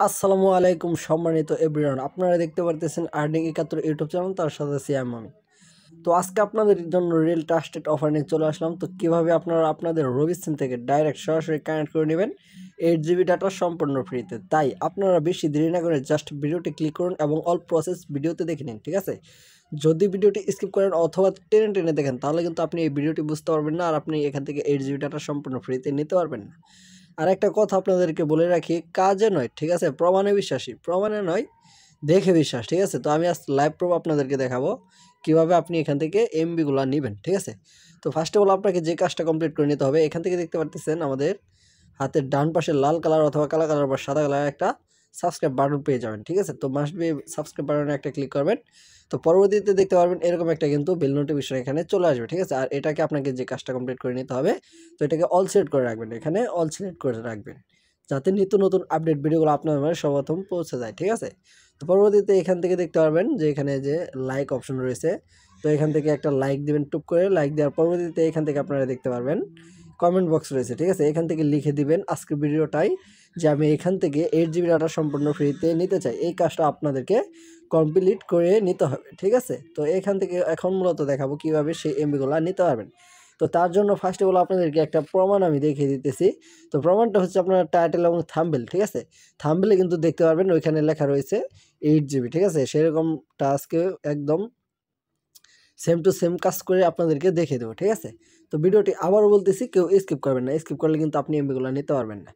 আসসালামু আলাইকুম সম্মানিত এভরিওয়ান, আপনারা দেখতে পারতেছেন আর্নিং 71 ইউটিউব চ্যানেল, তার সাথে আছি আমি। তো আজকে আপনাদের জন্য রিয়েল ট্রাস্টেড অফার নিয়ে চলে আসলাম। তো কীভাবে আপনারা আপনাদের রবি সিম থেকে ডাইরেক্ট সরাসরি কানেক্ট করে নেবেন 8 GB ডাটা সম্পূর্ণ ফ্রিতে। তাই আপনারা বেশি দেরি না করে জাস্ট ভিডিওটি ক্লিক করুন এবং অল প্রসেস ভিডিওতে দেখে নিন, ঠিক আছে? যদি ভিডিওটি স্কিপ করেন অথবা টেনে টেনে দেখেন তাহলে কিন্তু আপনি এই ভিডিওটি বুঝতে পারবেন না, আর আপনি এখান থেকে 8 GB ডাটা সম্পূর্ণ ফ্রিতে নিতে পারবেন না। আর একটা কথা আপনাদেরকে বলে রাখি, কাজে নয়, ঠিক আছে? প্রমাণে বিশ্বাসী, প্রমাণে নয় দেখে বিশ্বাস, ঠিক আছে? তো আমি আজ লাইভ প্রুফ আপনাদেরকে দেখাবো কিভাবে আপনি এখান থেকে এমবিগুলো নেবেন, ঠিক আছে? তো ফার্স্ট অফ অল আপনাকে যে কাজটা কমপ্লিট করে নিতে হবে, এখান থেকে দেখতে পারতেছেন আমাদের হাতের ডান পাশে লাল কালার অথবা কালো কালার বা সাদা কালার একটা সাবস্ক্রাইব বাটন পেয়ে যাবেন, ঠিক আছে? তো মাস্ট বি সাবস্ক্রাইব বাটনে একটা ক্লিক করবেন। তো পরবর্তীতে দেখতে পারবেন এরকম একটা কিন্তু বেল নোটিফিকেশন এখানে চলে আসবে, ঠিক আছে? আর এটাকে আপনাকে যে কাজটা কমপ্লিট করে নিতে হবে, তো এটাকে অল সিলেক্ট করে রাখবেন, এখানে অল সিলেক্ট করে রাখবেন যাতে নিত্য নতুন আপডেট ভিডিওগুলো আপনার মানে সর্বপ্রথম পৌঁছে যায়, ঠিক আছে? তো পরবর্তীতে এখান থেকে দেখতে পারবেন যে এখানে যে লাইক অপশন রয়েছে, তো এখান থেকে একটা লাইক দিবেন, টুপ করে লাইক দেওয়ার পরবর্তীতে এখান থেকে আপনারা দেখতে পারবেন কমেন্ট বক্স রয়েছে, ঠিক আছে? এখান থেকে লিখে দিবেন আজকের ভিডিওটাই যে আমি এখান থেকে 8 GB ডাটা সম্পূর্ণ ফ্রিতে নিতে চাই। এই কাজটা আপনাদেরকে কমপ্লিট করে নিতে হবে, ঠিক আছে? তো এখান থেকে এখন মূলত দেখাবো কিভাবে সেই এমবিগুলো নিতে পারবেন। তো তার জন্য ফার্স্ট অফ অল আপনাদেরকে একটা প্রমাণ আমি দেখিয়ে দিতেছি। তো প্রমাণটা হচ্ছে আপনার টাইটেল এবং থাম্বনেল, ঠিক আছে? থাম্বনেলে কিন্তু দেখতে পারবেন ওইখানে লেখা রয়েছে 8 GB, ঠিক আছে? সেরকম টাস্কে একদম সেম টু সেম কাজ করে আপনাদেরকে দেখিয়ে দেবো, ঠিক আছে? তো ভিডিওটি আবারও বলতেছি, কেউ স্কিপ করবেন না, স্কিপ করলে কিন্তু আপনি এমবিগুলো নিতে পারবেন না।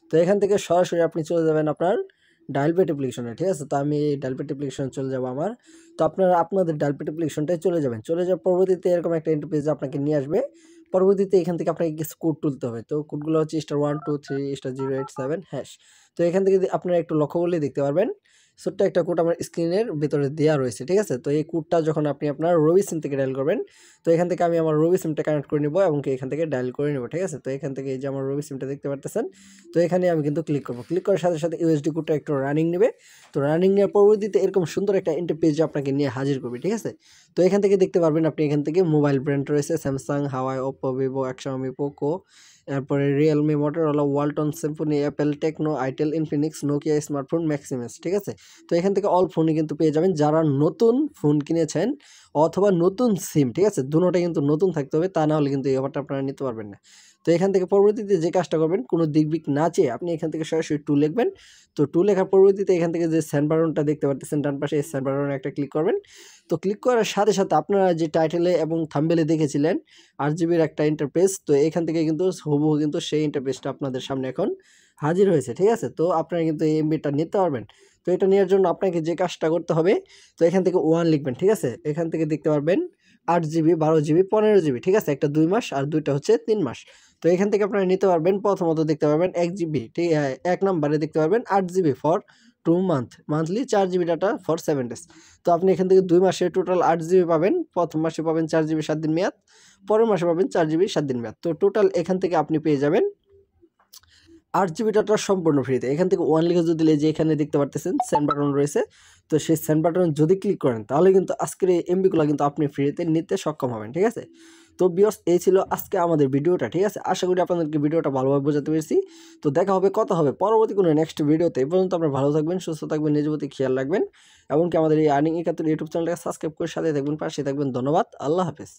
তো এখান থেকে সরাসরি আপনি চলে যাবেন আপনার ডায়ালপ্যাড অ্যাপ্লিকেশনে, ঠিক আছে? তো আমি এই ডায়ালপ্যাড অ্যাপ্লিকেশনে চলে যাবো আমার। তো আপনারা আপনাদের ডায়ালপ্যাড অ্যাপ্লিকেশনটায় চলে যাবেন। চলে যাওয়ার পরবর্তীতে এরকম একটা ইন্টারফেস আপনাকে নিয়ে আসবে। পরবর্তীতে এখান থেকে আপনাকে কিছু কোড তুলতে হবে। তো কোডগুলো হচ্ছে *123*087#। তো এখান থেকে আপনারা একটু লক্ষ্য করলেই দেখতে পারবেন ছোট্ট একটা কোড আমার স্ক্রিনের ভিতরে দেওয়া রয়েছে, ঠিক আছে? তো এই কোডটা যখন আপনি আপনার রবি সিম থেকে ডায়াল করবেন, তো এখান থেকে আমি আমার রবি সিমটা কানেক্ট করে নেব এবং এখান থেকে ডায়াল করে নেব, ঠিক আছে? তো এখান থেকে এই যে আমার রবি সিমটা দেখতে পারতেছেন, তো এখানে আমি কিন্তু ক্লিক করব। ক্লিক করার সাথে সাথে ইউএসডি কোডটা একটু রানিং নেবে। তো রানিং নেওয়ার পরবর্তীতে এরকম সুন্দর একটা ইন্টারফেস আপনাকে নিয়ে হাজির করবে, ঠিক আছে? তো এখান থেকে দেখতে পারবেন আপনি এখান থেকে মোবাইল ব্র্যান্ড রয়েছে Samsung, Huawei, Oppo, Vivo, Xiaomi, Poco, এরপরে Realme, Motorola, Walton, Symphony, Apple, Tecno, itel, Infinix, Nokia smartphone, Maximus, ঠিক আছে? তো এখান থেকে অল ফোনই কিন্তু পেয়ে যাবেন। যারা নতুন ফোন কিনেছেন অথবা নতুন সিম, ঠিক আছে? দুটোটাই কিন্তু নতুন থাকতে হবে, তা না হলে কিন্তু এই অফারটা আপনারা নিতে পারবেন না। তো এখান থেকে পরবর্তীতে যে কাজটা করবেন, কোনো দিকবিক না চেয়ে আপনি এখান থেকে সরাসরি টু লিখবেন। তো টু লেখার পরবর্তীতে এখান থেকে যে সেন্ড বাটনটা দেখতে পাচ্ছেন ডান পাশে, এই সেন্ড বাটনে একটা ক্লিক করবেন। তো ক্লিক করার সাথে সাথে আপনারা যে টাইটেলে এবং থাম্বনেলে দেখেছিলেন 8 জিবির একটা ইন্টারফেস, তো এখান থেকে কিন্তু হুবহু কিন্তু সেই ইন্টারফেসটা আপনাদের সামনে এখন হাজির হয়েছে, ঠিক আছে? তো আপনারা কিন্তু এই এমবিটা নিতে পারবেন। তো এটা নেওয়ার জন্য আপনাকে যে কাজটা করতে হবে, তো এখান থেকে 1 লিখবেন, ঠিক আছে? এখান থেকে দেখতে পারবেন 8 জিবি, 12 জিবি, 15 জিবি, ঠিক আছে? একটা 2 মাস আর দুইটা হচ্ছে 3 মাস। তো এখান থেকে আপনারা নিতে পারবেন। প্রথমত দেখতে পারবেন 1 জিবি, ঠিক 1 নম্বরে দেখতে পারবেন 8 GB for 2 month, monthly 4 GB data for 7 days. তো আপনি এখান থেকে 2 মাসে টোটাল 8 জিবি পাবেন। প্রথম মাসে পাবেন 4 জিবি 7 দিন মেয়াদ, পরের মাসে পাবেন 4 জিবি 7 দিন মেয়াদ। তো টোটাল এখান থেকে আপনি পেয়ে যাবেন 8 জিবি ডাটা সম্পূর্ণ ফ্রিতে। এখান থেকে 1 লিখে যদি দিলে যে এখানে দেখতে পারতেছেন সেন্ড বাটন রয়েছে, তো সেই সেন্ড বাটন যদি ক্লিক করেন তাহলে কিন্তু আজকের এই এমবিগুলো কিন্তু আপনি ফ্রিতে নিতে সক্ষম হবেন, ঠিক আছে? তো ভিউয়ার্স, এই ছিল আজকে আমাদের ভিডিওটা, ঠিক আছে? আশা করি আপনাদেরকে ভিডিওটা ভালোভাবে বোঝাতে পেরেছি। তো দেখা হবে, কথা হবে পরবর্তী কোনো নেক্সট ভিডিওতে। এই পর্যন্ত আপনারা ভালো থাকবেন, সুস্থ থাকবেন, নিজের প্রতি খেয়াল রাখবেন, এমনকি আমাদের এই আর্নিং 71 ইউটিউব চ্যানেলটাকে সাবস্ক্রাইব করে সাথে থাকবেন, পাশে থাকবেন। ধন্যবাদ, আল্লাহ হাফেজ।